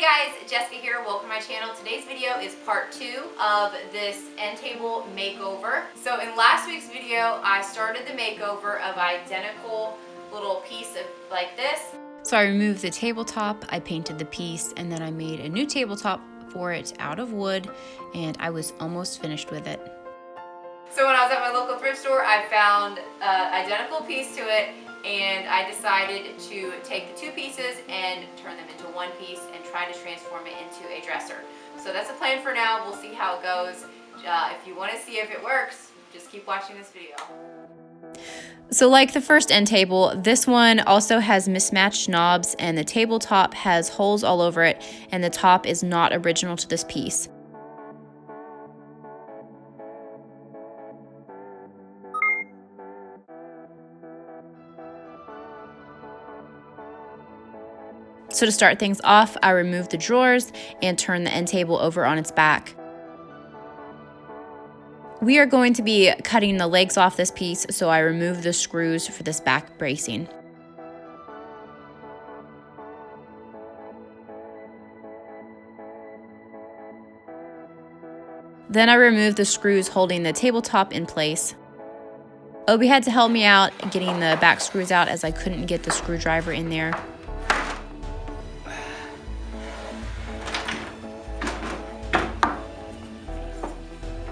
Hey guys, Jessica here. Welcome to my channel. Today's video is part 2 of this end table makeover. So in last week's video, I started the makeover of identical little piece of like this. So I removed the tabletop, I painted the piece, and then I made a new tabletop for it out of wood, and I was almost finished with it. So when I was at my local thrift store, I found an identical piece to it, and I decided to take the two pieces and turn them into one piece and try to transform it into a dresser. So that's the plan for now. We'll see how it goes. If you want to see if it works, just keep watching this video. So like the first end table, this one also has mismatched knobs, and the tabletop has holes all over it, and the top is not original to this piece. So to start things off, I removed the drawers and turned the end table over on its back. We are going to be cutting the legs off this piece, so I removed the screws for this back bracing. Then I removed the screws holding the tabletop in place. Obi had to help me out getting the back screws out as I couldn't get the screwdriver in there.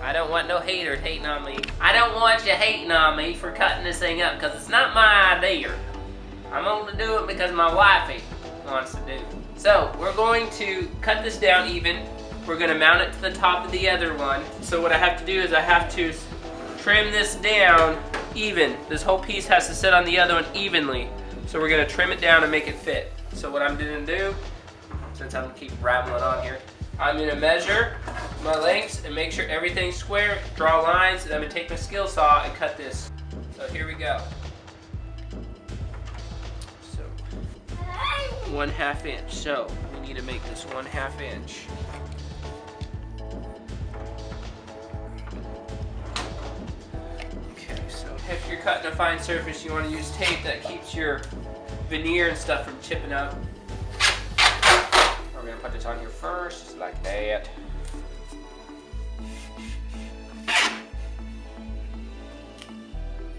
I don't want no haters hating on me. I don't want you hating on me for cutting this thing up because it's not my idea. I'm only do it because my wifey wants to do it. So we're going to cut this down even. We're going to mount it to the top of the other one. So what I have to do is I have to trim this down even. This whole piece has to sit on the other one evenly. So we're going to trim it down and make it fit. So what I'm going to do, since I'm going to keep rambling on here, I'm going to measure my lengths and make sure everything's square, draw lines, and I'm going to take my skill saw and cut this. So here we go. So 1/2 inch. So we need to make this 1/2 inch. Okay, so if you're cutting a fine surface, you want to use tape that keeps your veneer and stuff from chipping up. We're going to put this on here first, just like that.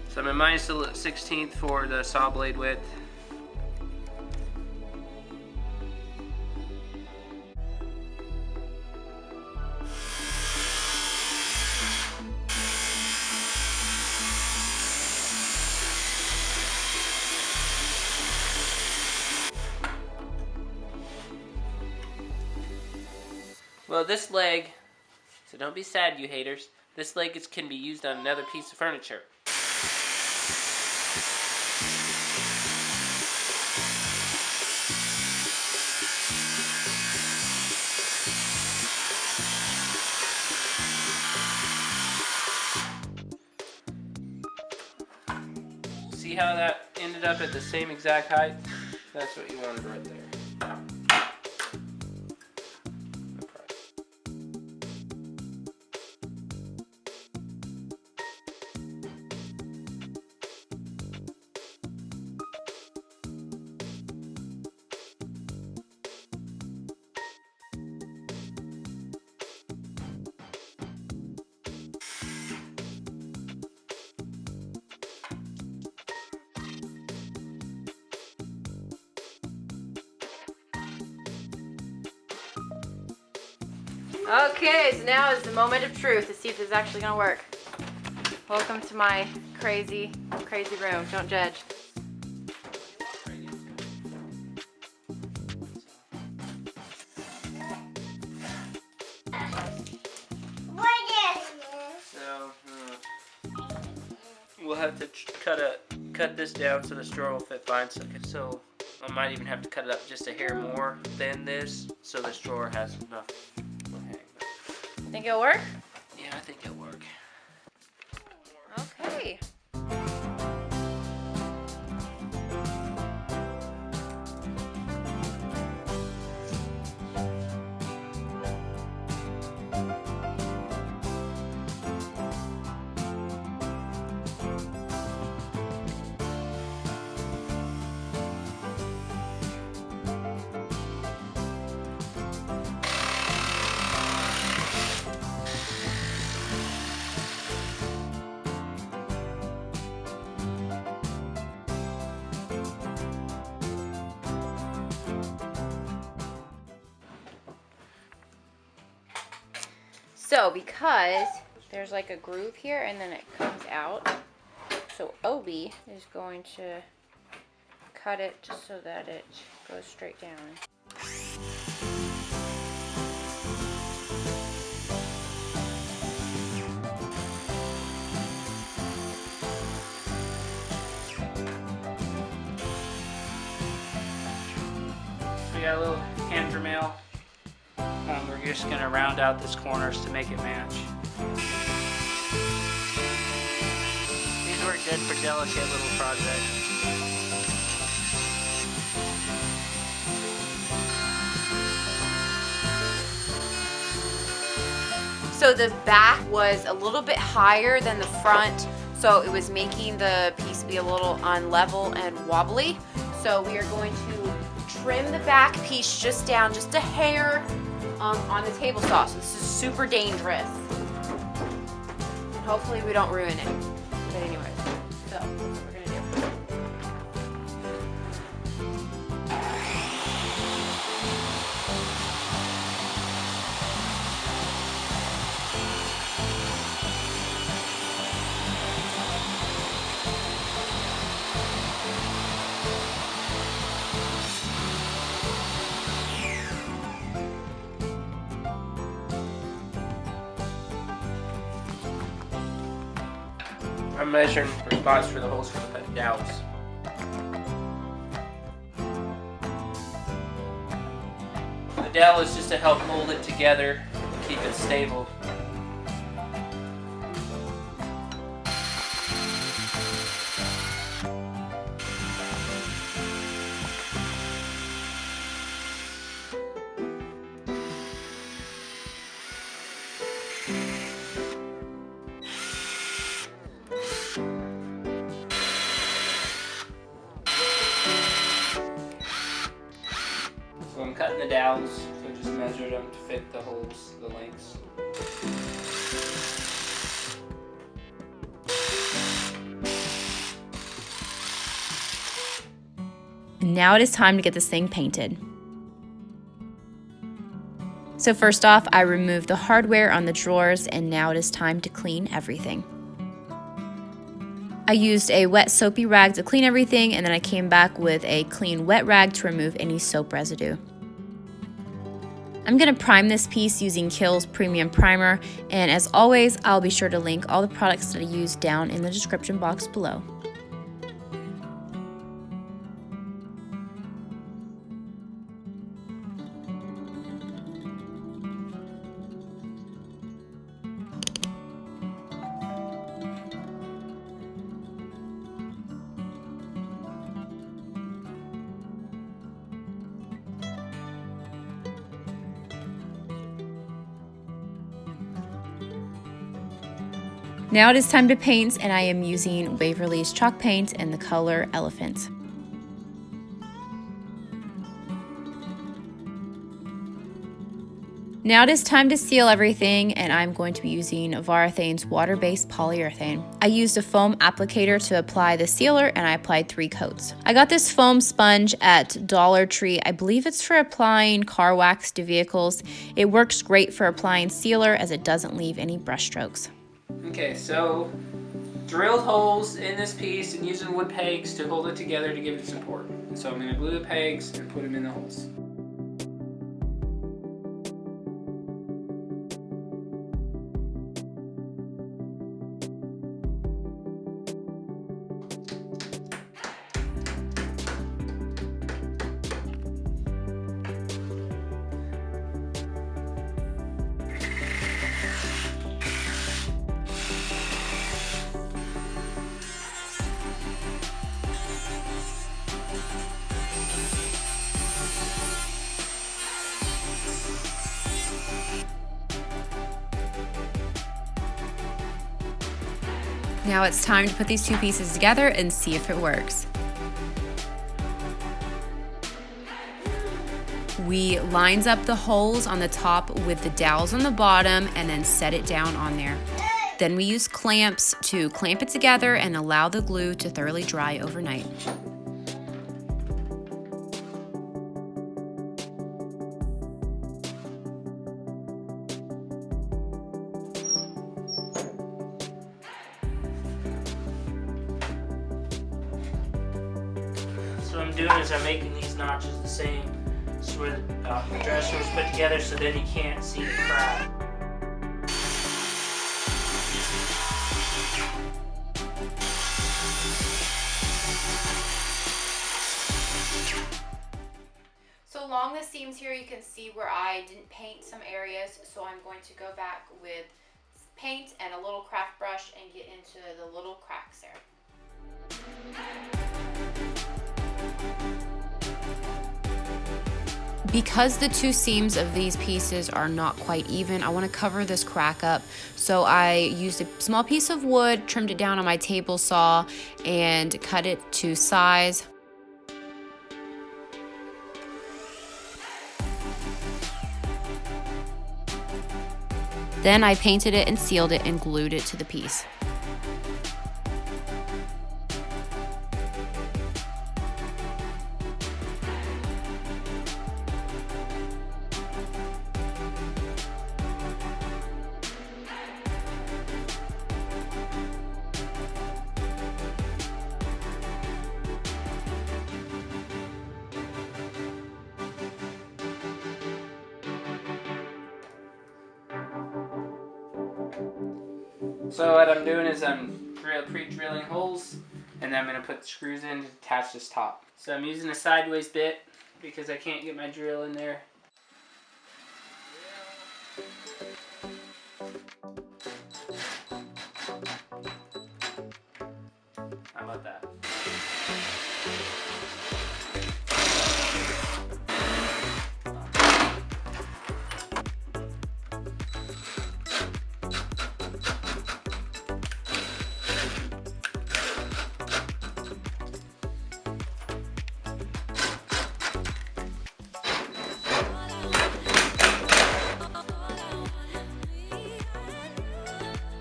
So I'm at -1/16 for the saw blade width. Well, this leg, so don't be sad, you haters. This leg can be used on another piece of furniture. See how that ended up at the same exact height? That's what you wanted right there. Okay, so now is the moment of truth to see if this is actually gonna work. Welcome to my crazy room. Don't judge. So we'll have to cut this down so this drawer will fit fine. So I might even have to cut it up just a hair more than this, so this drawer has enough. Think it'll work? Yeah, I think it'll work. Okay. So because there's like a groove here and then it comes out, so Obi is going to cut it just so that it goes straight down. We got a little hand Dremel. We're just going to round out these corners to make it match. These work good for delicate little projects. So the back was a little bit higher than the front, so it was making the piece be a little unlevel and wobbly. So we are going to trim the back piece just down, just a hair on the table saw. So this is super dangerous. And hopefully we don't ruin it. But anyways, so that's what we're gonna do. I'm measuring for spots for the holes for the dowels. The dowel is just to help hold it together and keep it stable. So I'm cutting the dowels, so just measure them to fit the holes, the lengths. Now it is time to get this thing painted. So first off, I removed the hardware on the drawers, and now it is time to clean everything. I used a wet soapy rag to clean everything, and then I came back with a clean wet rag to remove any soap residue. I'm going to prime this piece using Kilz Premium Primer, and as always, I'll be sure to link all the products that I use down in the description box below. Now it is time to paint, and I am using Waverly's chalk paint in the color Elephant. Now it is time to seal everything, and I'm going to be using Varathane's water-based polyurethane. I used a foam applicator to apply the sealer, and I applied 3 coats. I got this foam sponge at Dollar Tree. I believe it's for applying car wax to vehicles. It works great for applying sealer as it doesn't leave any brush strokes. Okay, so drilled holes in this piece and using wood pegs to hold it together to give it support. And so I'm going to glue the pegs and put them in the holes. Now it's time to put these 2 pieces together and see if it works. We lines up the holes on the top with the dowels on the bottom and then set it down on there. Then we use clamps to clamp it together and allow the glue to thoroughly dry overnight. I'm doing is I'm making these notches the same as where the dresser was put together, so then you can't see the crack. So along the seams here, you can see where I didn't paint some areas, so I'm going to go back with paint and a little craft brush and get into the little cracks there. Because the two seams of these pieces are not quite even, I want to cover this crack up. So I used a small piece of wood, trimmed it down on my table saw, and cut it to size. Then I painted it and sealed it and glued it to the piece. So what I'm doing is I'm pre-drilling holes, and then I'm going to put the screws in to attach this top. So I'm using a sideways bit because I can't get my drill in there. How about that?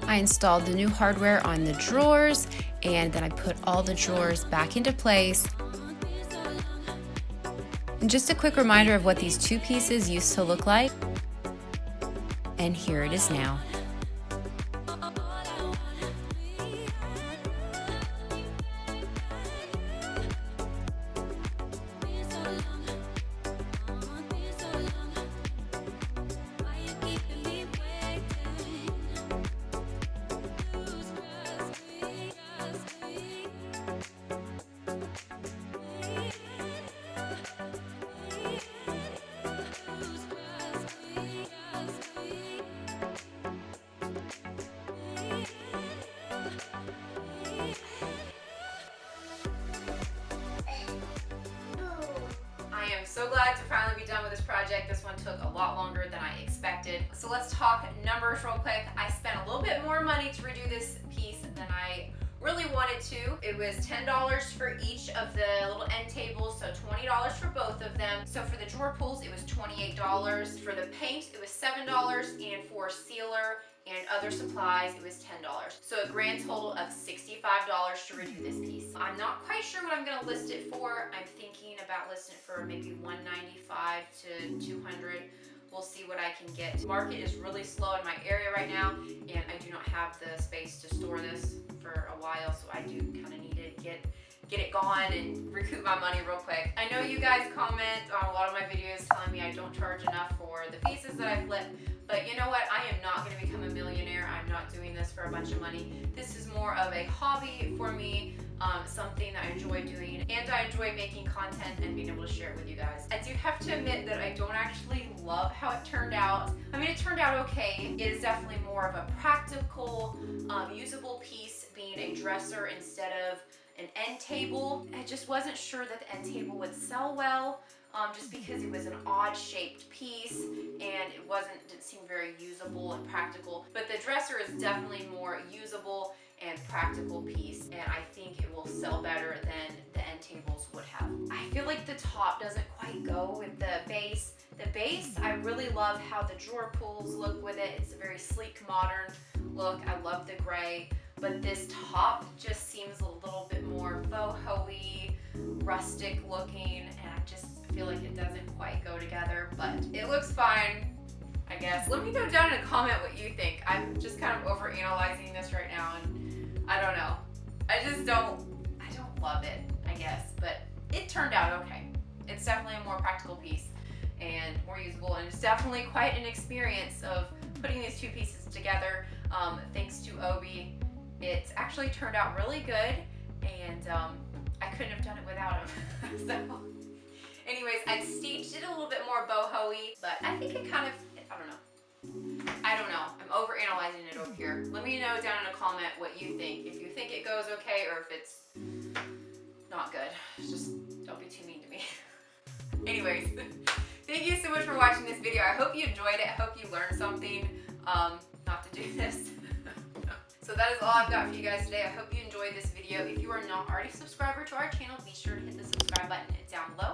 I installed the new hardware on the drawers, and then I put all the drawers back into place. And just a quick reminder of what these two pieces used to look like. And here it is now. So glad to finally be done with this project. This one took a lot longer than I expected. So let's talk numbers real quick. I spent a little bit more money to redo this piece than I really wanted to. It was $10 for each of the little end tables, so $20 for both of them. So for the drawer pulls, it was $28. For the paint, it was $7, and for sealer and other supplies, it was $10. So a grand total of $65 to redo this piece. I'm not quite sure what I'm gonna list it for. I'm thinking about listing it for maybe $195 to $200. We'll see what I can get. The market is really slow in my area right now, and I do not have the space to store this for a while, so I do kind of need to get it gone and recoup my money real quick. I know you guys comment on a lot of my videos telling me I don't charge enough for the pieces that I flip, but you know what? I am not going to become a millionaire. I'm not doing this for a bunch of money. This is more of a hobby for me, something that I enjoy doing, and I enjoy making content and being able to share it with you guys. I do have to admit that I don't actually love how it turned out. I mean, it turned out okay. It is definitely more of a practical, usable piece, being a dresser instead of an end table. I just wasn't sure that the end table would sell well, just because it was an odd shaped piece and it didn't seem very usable and practical. But the dresser is definitely more usable and practical piece, and I think it will sell better than the end tables would have. I feel like the top doesn't quite go with the base. The base, I really love how the drawer pulls look with it. It's a very sleek, modern look. I love the gray, but this top just seems a little bit more boho-y, rustic looking, and I just feel like it doesn't quite go together, but it looks fine, I guess. Let me know down in a comment what you think. I'm just kind of overanalyzing this right now, and I don't know. I don't love it, I guess, but it turned out okay. It's definitely a more practical piece and more usable, and it's definitely quite an experience of putting these two pieces together. Thanks to Obi, it's actually turned out really good, and I couldn't have done it without him. So anyways, I staged it a little bit more boho-y, but I think it kind of, I don't know. I'm overanalyzing it over here. Let me know down in a comment what you think. If you think it goes okay or if it's not good. Just don't be too mean to me. Anyways, thank you so much for watching this video. I hope you enjoyed it. I hope you learned something not to do this. So that is all I've got for you guys today. I hope you enjoyed this video. If you are not already a subscriber to our channel, be sure to hit the subscribe button down below.